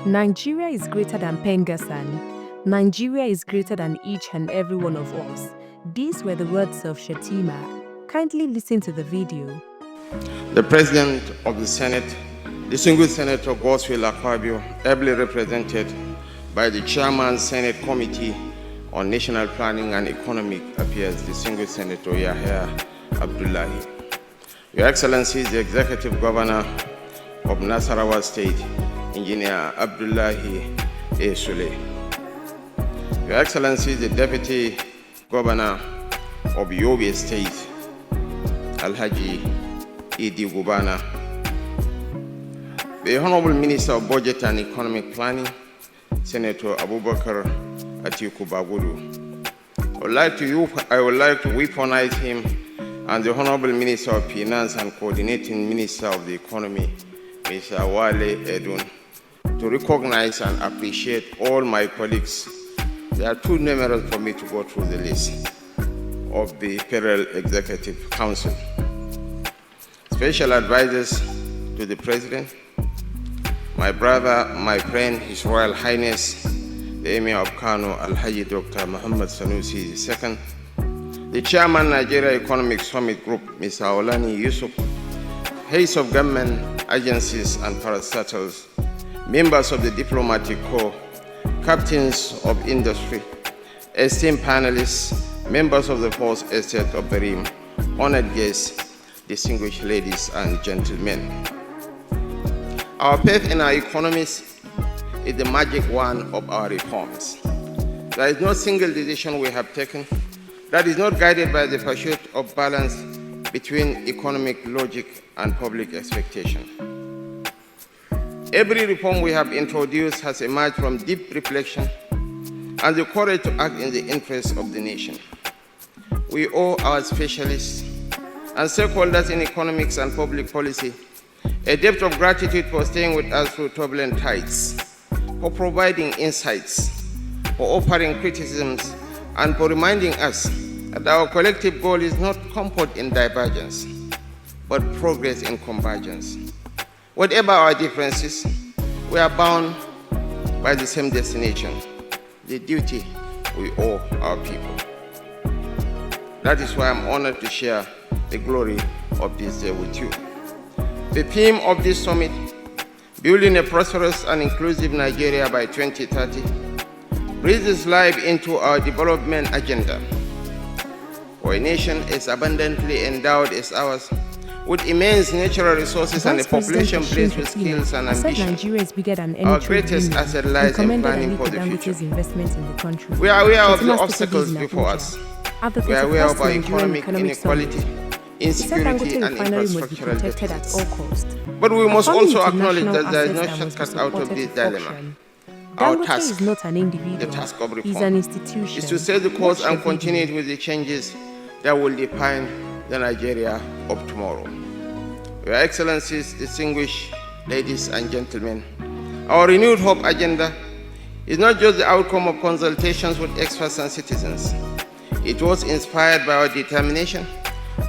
Nigeria is greater than Pengassan. Nigeria is greater than each and every one of us. These were the words of Shettima. Kindly listen to the video. The President of the Senate, distinguished Senator Godswill Akpabio, ably represented by the Chairman Senate Committee on National Planning and Economic Affairs, distinguished Senator Yahya Abdullahi. Your Excellencies, the Executive Governor of Nasarawa State, Engineer Abdullahi A. Sule. Your Excellencies, the Deputy Governor of Yobe State, Alhaji Idi Gubana. The Honorable Minister of Budget and Economic Planning, Senator Abubakar Atiku Bagudu. I would like to weaponize him and the Honorable Minister of Finance and Coordinating Minister of the Economy, Mr. Wale Edun, to recognize and appreciate all my colleagues. They are too numerous for me to go through the list of the Federal Executive Council. Special advisors to the President, my brother, my friend, His Royal Highness, the Emir of Kano, Alhaji Dr. Muhammad Sanusi II, the Chairman, Nigeria Economic Summit Group, Mr. Olani Yusuf, heads of government agencies and parastatals, members of the diplomatic corps, captains of industry, esteemed panelists, members of the Fourth Estate of the Rim, honored guests, distinguished ladies and gentlemen. Our faith in our economies is the magic wand of our reforms. There is no single decision we have taken that is not guided by the pursuit of balance between economic logic and public expectation. Every reform we have introduced has emerged from deep reflection and the courage to act in the interest of the nation. We owe our specialists and stakeholders in economics and public policy a debt of gratitude for staying with us through turbulent tides, for providing insights, for offering criticisms, and for reminding us that our collective goal is not comfort in divergence, but progress in convergence. Whatever our differences, we are bound by the same destination, the duty we owe our people. That is why I'm honored to share the glory of this day with you. The theme of this summit, Building a Prosperous and Inclusive Nigeria by 2030, breathes life into our development agenda. For a nation as abundantly endowed as ours, with immense natural resources and a population blessed with skills and ambition, our greatest asset lies in planning for the future. We are aware of the obstacles before us. We are aware of our economic inequality, insecurity, and infrastructural deficits. But we must also acknowledge that there is no shortcut out of this dilemma. Our task, the task of reform, is to set the course and continue with the changes that will define the Nigeria of tomorrow. Your Excellencies, distinguished ladies and gentlemen, our renewed hope agenda is not just the outcome of consultations with experts and citizens. It was inspired by our determination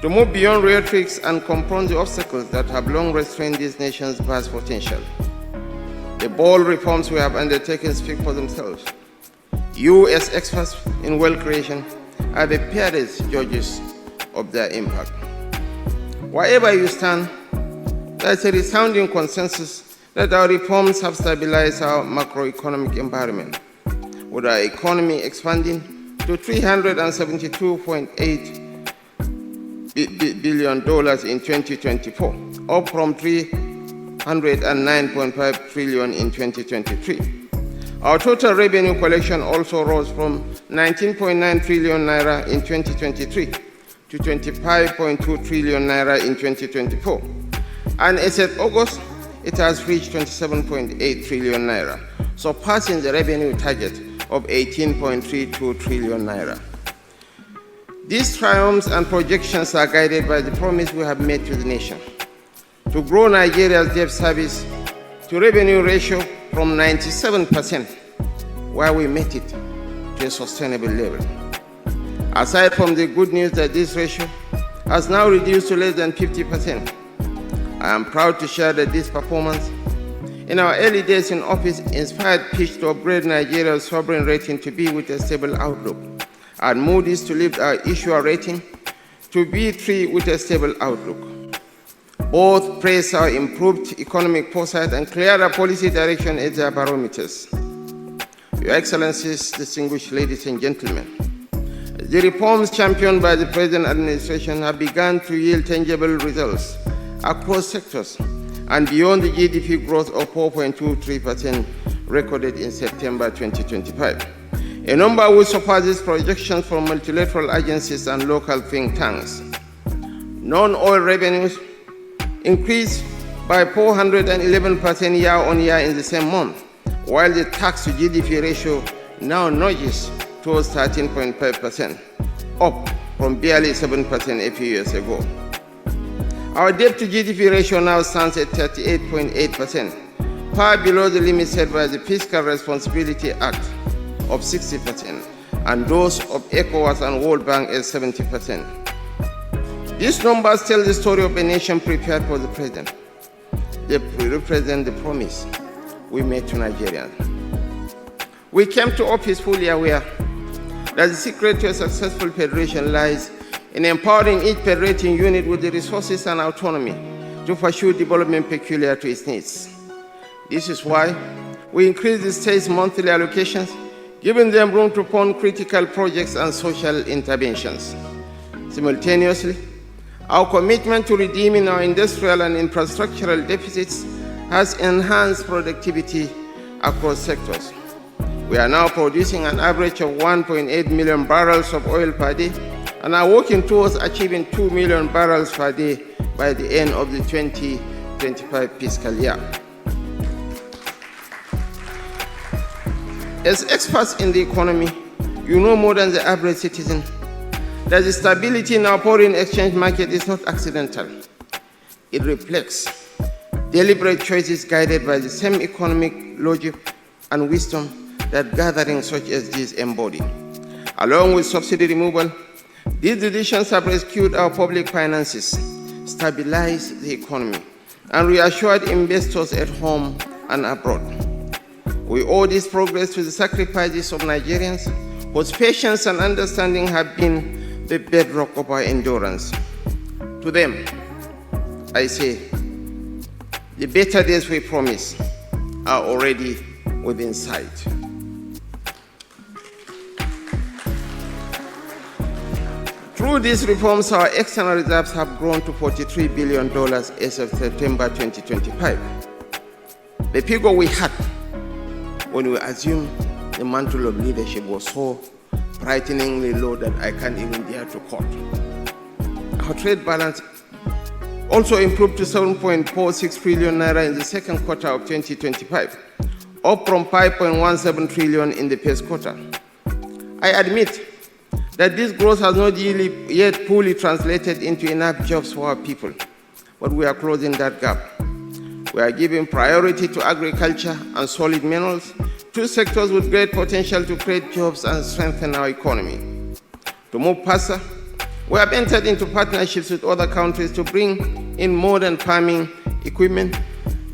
to move beyond rhetorics and confront the obstacles that have long restrained this nation's vast potential. The bold reforms we have undertaken speak for themselves. You, as experts in wealth creation, are the fairest judges of their impact. Wherever you stand, there is a resounding consensus that our reforms have stabilized our macroeconomic environment, with our economy expanding to $372.8 billion in 2024, up from $309.5 trillion in 2023. Our total revenue collection also rose from 19.9 trillion naira in 2023 to 25.2 trillion naira in 2024. And as of August, it has reached 27.8 trillion naira, surpassing the revenue target of 18.32 trillion naira. These triumphs and projections are guided by the promise we have made to the nation to grow Nigeria's debt service to revenue ratio from 97%, where we met it, to a sustainable level. Aside from the good news that this ratio has now reduced to less than 50%, I am proud to share that this performance in our early days in office, inspired pitch to upgrade Nigeria's sovereign rating to B with a stable outlook, and Moody's to lift our issuer rating to B3 with a stable outlook. Both praise our improved economic foresight and clearer policy direction as their barometers. Your Excellencies, distinguished ladies and gentlemen, the reforms championed by the present administration have begun to yield tangible results across sectors and beyond the GDP growth of 4.23% recorded in September 2025. A number which surpasses projections from multilateral agencies and local think tanks. Non-oil revenues increased by 411% year-on-year in the same month, while the tax to GDP ratio now nudges towards 13.5%, up from barely 7% a few years ago. Our debt to GDP ratio now stands at 38.8%, far below the limit set by the Fiscal Responsibility Act of 60%, and those of ECOWAS and World Bank at 70%. These numbers tell the story of a nation prepared for the present. They represent the promise we made to Nigerians. We came to office fully aware that the secret to a successful federation lies in empowering each federating unit with the resources and autonomy to pursue development peculiar to its needs. This is why we increased the state's monthly allocations, giving them room to fund critical projects and social interventions. Simultaneously, our commitment to redeeming our industrial and infrastructural deficits has enhanced productivity across sectors. We are now producing an average of 1.8 million barrels of oil per day and are working towards achieving 2 million barrels per day by the end of the 2025 fiscal year. As experts in the economy, you know more than the average citizen that the stability in our foreign exchange market is not accidental. It reflects deliberate choices guided by the same economic logic and wisdom that gatherings such as these embody. Along with subsidy removal, these decisions have rescued our public finances, stabilized the economy, and reassured investors at home and abroad. We owe this progress to the sacrifices of Nigerians, whose patience and understanding have been the bedrock of our endurance. To them, I say, the better days we promise are already within sight. Through these reforms, our external reserves have grown to $43 billion as of September 2025. The figure we had when we assumed the mantle of leadership was so frighteningly low that I can't even dare to quote. Our trade balance also improved to 7.46 trillion naira in the second quarter of 2025, up from 5.17 trillion in the first quarter. I admit that this growth has not yet fully translated into enough jobs for our people, but we are closing that gap. We are giving priority to agriculture and solid minerals, two sectors with great potential to create jobs and strengthen our economy. To move faster, we have entered into partnerships with other countries to bring in modern farming equipment,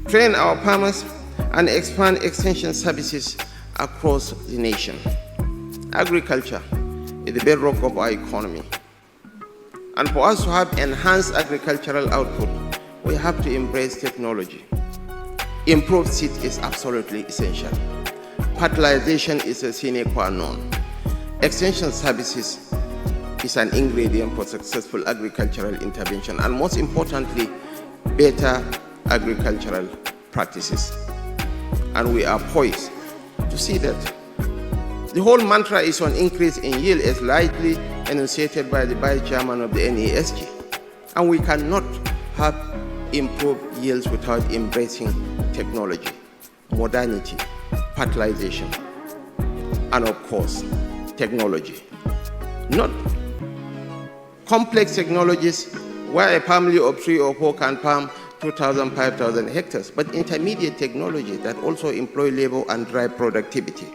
train our farmers, and expand extension services across the nation. Agriculture is the bedrock of our economy. And for us to have enhanced agricultural output, we have to embrace technology. Improved seed is absolutely essential. Fertilization is a sine qua non. Extension services is an ingredient for successful agricultural intervention, and most importantly, better agricultural practices. And we are poised to see that. The whole mantra is on increase in yield as lightly enunciated by the vice chairman of the NESG. And we cannot have improved yields without embracing technology, modernity, fertilization, and of course, technology. Not complex technologies where a family of 3 or 4 can farm 2,000, 5,000 hectares, but intermediate technology that also employ labor and drive productivity.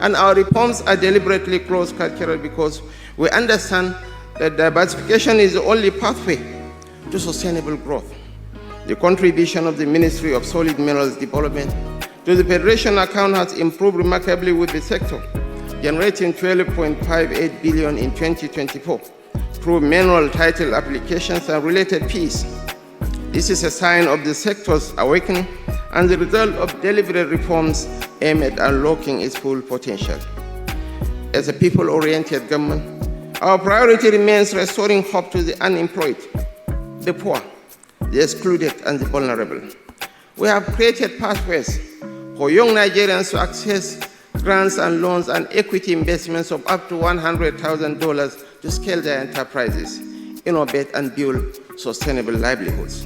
And our reforms are deliberately cross-cultural because we understand that diversification is the only pathway to sustainable growth. The contribution of the Ministry of Solid Minerals Development to the Federation account has improved remarkably with the sector, generating 12.58 billion in 2024 through mineral title applications and related fees. This is a sign of the sector's awakening and the result of deliberate reforms aimed at unlocking its full potential. As a people-oriented government, our priority remains restoring hope to the unemployed, the poor, the excluded, and the vulnerable. We have created pathways for young Nigerians to access grants and loans and equity investments of up to $100,000 to scale their enterprises, innovate, and build sustainable livelihoods.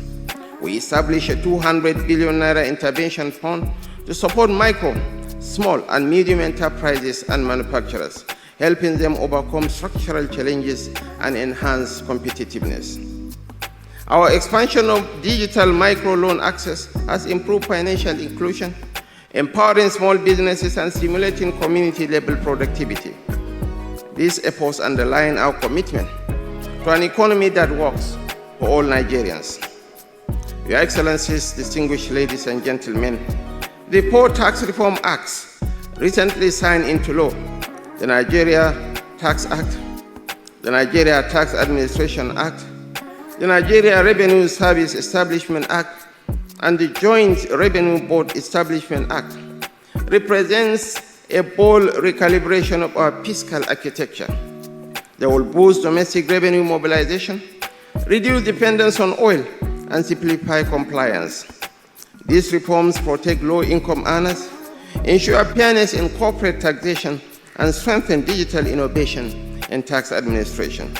We established a 200 billion naira intervention fund to support micro, small, and medium enterprises and manufacturers, helping them overcome structural challenges and enhance competitiveness. Our expansion of digital microloan access has improved financial inclusion, empowering small businesses and stimulating community-level productivity. These efforts underline our commitment to an economy that works for all Nigerians. Your Excellencies, distinguished ladies and gentlemen, the Poor Tax Reform Acts recently signed into law, the Nigeria Tax Act, the Nigeria Tax Administration Act, the Nigeria Revenue Service Establishment Act, and the Joint Revenue Board Establishment Act represents a bold recalibration of our fiscal architecture. They will boost domestic revenue mobilization, reduce dependence on oil, and simplify compliance. These reforms protect low-income earners, ensure fairness in corporate taxation, and strengthen digital innovation in tax administration.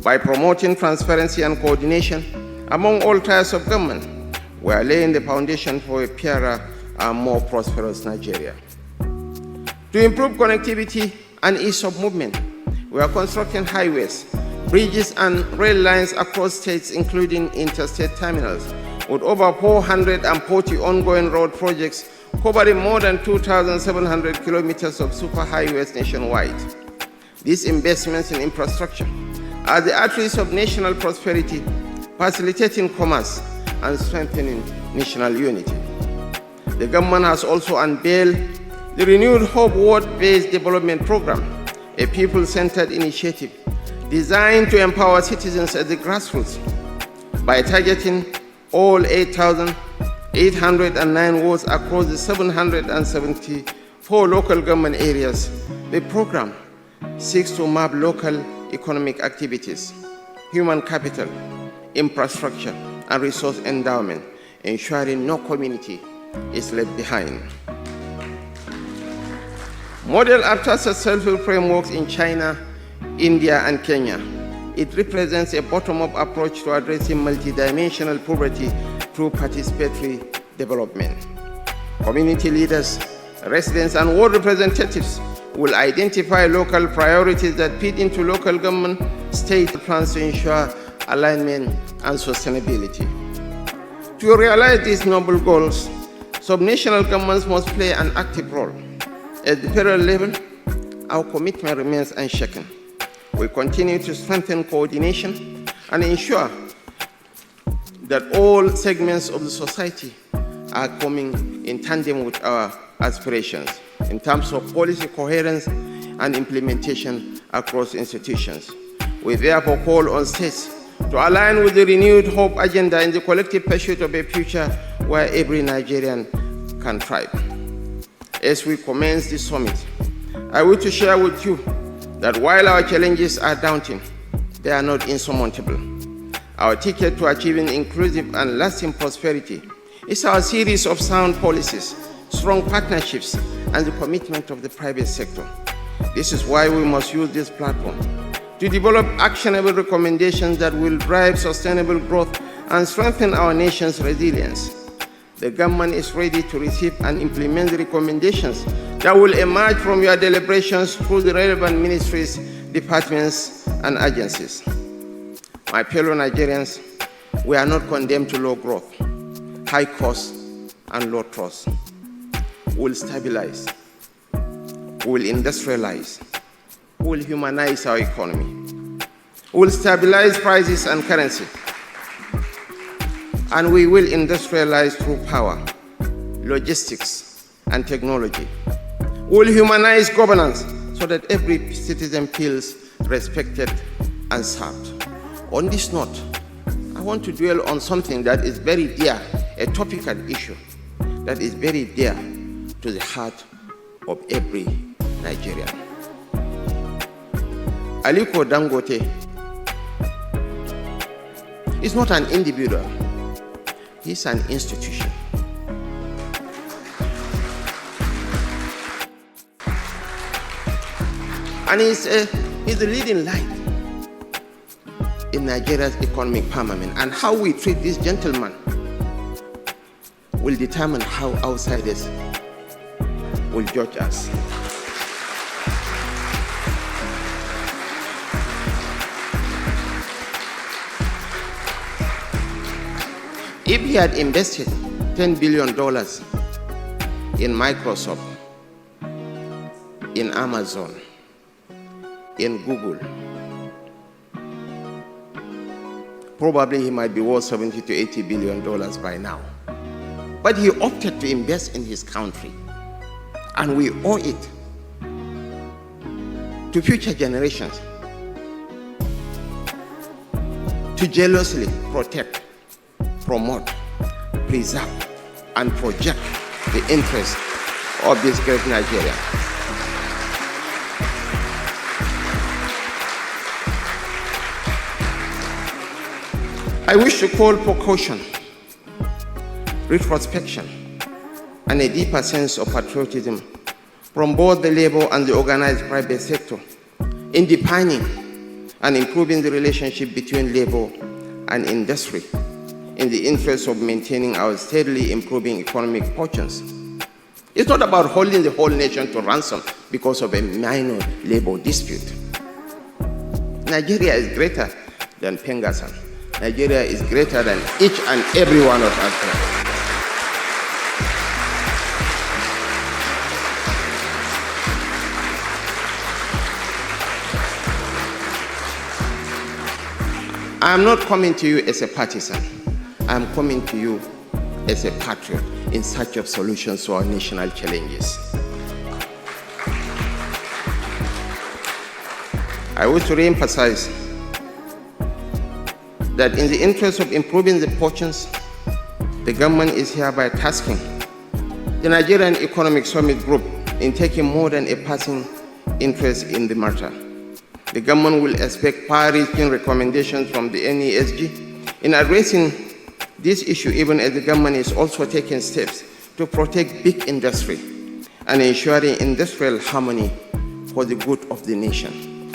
By promoting transparency and coordination among all tiers of government, we are laying the foundation for a fairer and more prosperous Nigeria. To improve connectivity and ease of movement, we are constructing highways, bridges, and rail lines across states, including interstate terminals, with over 440 ongoing road projects covering more than 2,700 kilometers of superhighways nationwide. These investments in infrastructure are the arteries of national prosperity, facilitating commerce and strengthening national unity. The government has also unveiled the renewed Hope Ward-Based Development Program, a people-centered initiative designed to empower citizens at the grassroots. By targeting all 8,809 wards across the 774 local government areas, the program seeks to map local economic activities, human capital, infrastructure, and resource endowment, ensuring no community is left behind. Modeled after successful frameworks in China, India, and Kenya, it represents a bottom-up approach to addressing multidimensional poverty through participatory development. Community leaders, residents, and ward representatives will identify local priorities that feed into local government state plans to ensure alignment and sustainability. To realize these noble goals, subnational governments must play an active role. At the federal level, our commitment remains unshaken. We continue to strengthen coordination and ensure that all segments of the society are coming in tandem with our aspirations in terms of policy coherence and implementation across institutions. We therefore call on states to align with the renewed hope agenda in the collective pursuit of a future where every Nigerian can thrive. As we commence this summit, I wish to share with you that while our challenges are daunting, they are not insurmountable. Our ticket to achieving inclusive and lasting prosperity is our series of sound policies, strong partnerships, and the commitment of the private sector. This is why we must use this platform to develop actionable recommendations that will drive sustainable growth and strengthen our nation's resilience. The government is ready to receive and implement the recommendations that will emerge from your deliberations through the relevant ministries, departments, and agencies. My fellow Nigerians, we are not condemned to low growth, high costs, and low trust. We'll stabilize, we'll industrialize, we'll humanize our economy, we'll stabilize prices and currency, And we will industrialize through power, logistics, and technology. We will humanize governance so that every citizen feels respected and served. On this note, I want to dwell on something that is very dear, a topical issue that is very dear to the heart of every Nigerian. Aliko Dangote is not an individual, he's an institution. And he's the leading light in Nigeria's economic firmament. And how we treat this gentleman will determine how outsiders will judge us. If he had invested $10 billion in Microsoft, in Amazon, in Google, probably he might be worth $70 to $80 billion by now. But he opted to invest in his country, and we owe it to future generations to jealously protect, promote, preserve, and project the interests of this great Nigeria. I wish to call for caution, retrospection, and a deeper sense of patriotism from both the labor and the organized private sector in defining and improving the relationship between labor and industry in the interest of maintaining our steadily improving economic fortunes. It's not about holding the whole nation to ransom because of a minor labor dispute. Nigeria is greater than Pengassan. Nigeria is greater than each and every one of us. I am not coming to you as a partisan. I am coming to you as a patriot in search of solutions to our national challenges. I wish to re-emphasize that in the interest of improving the fortunes, the government is hereby tasking the Nigerian Economic Summit Group in taking more than a passing interest in the matter. The government will expect far-reaching recommendations from the NESG in addressing this issue, even as the government is also taking steps to protect big industry and ensuring industrial harmony for the good of the nation.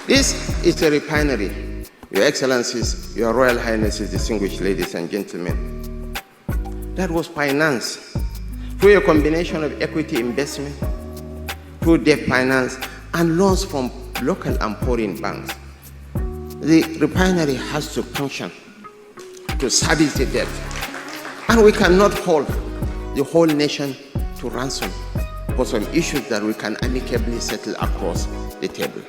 This is a refinery, Your Excellencies, Your Royal Highnesses, distinguished ladies and gentlemen, that was financed through a combination of equity investment, through debt finance, and loans from local and foreign banks. The refinery has to function to service the debt. And we cannot hold the whole nation to ransom for some issues that we can amicably settle across the table.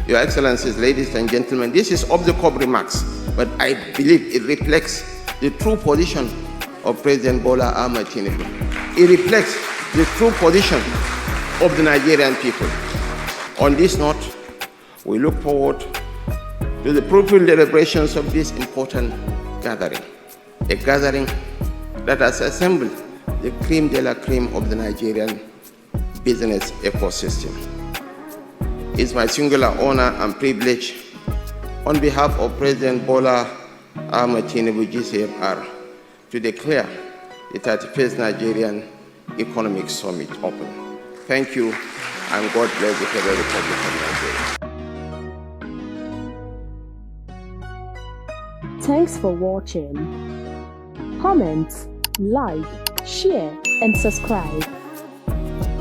Your Excellencies, ladies and gentlemen, this is off-the-cuff remarks, but I believe it reflects the true position of President Bola Ahmed Tinubu. It reflects the true position of the Nigerian people. On this note, we look forward to the fruitful deliberations of this important gathering, a gathering that has assembled the creme de la creme of the Nigerian business ecosystem. It's my singular honor and privilege on behalf of President Bola Ahmed Tinubu GCFR to declare the 31st Nigerian Economic Summit open. Thank you, and God bless the Federal Republic of Nigeria. Thanks for watching. Comment, like, share, and subscribe.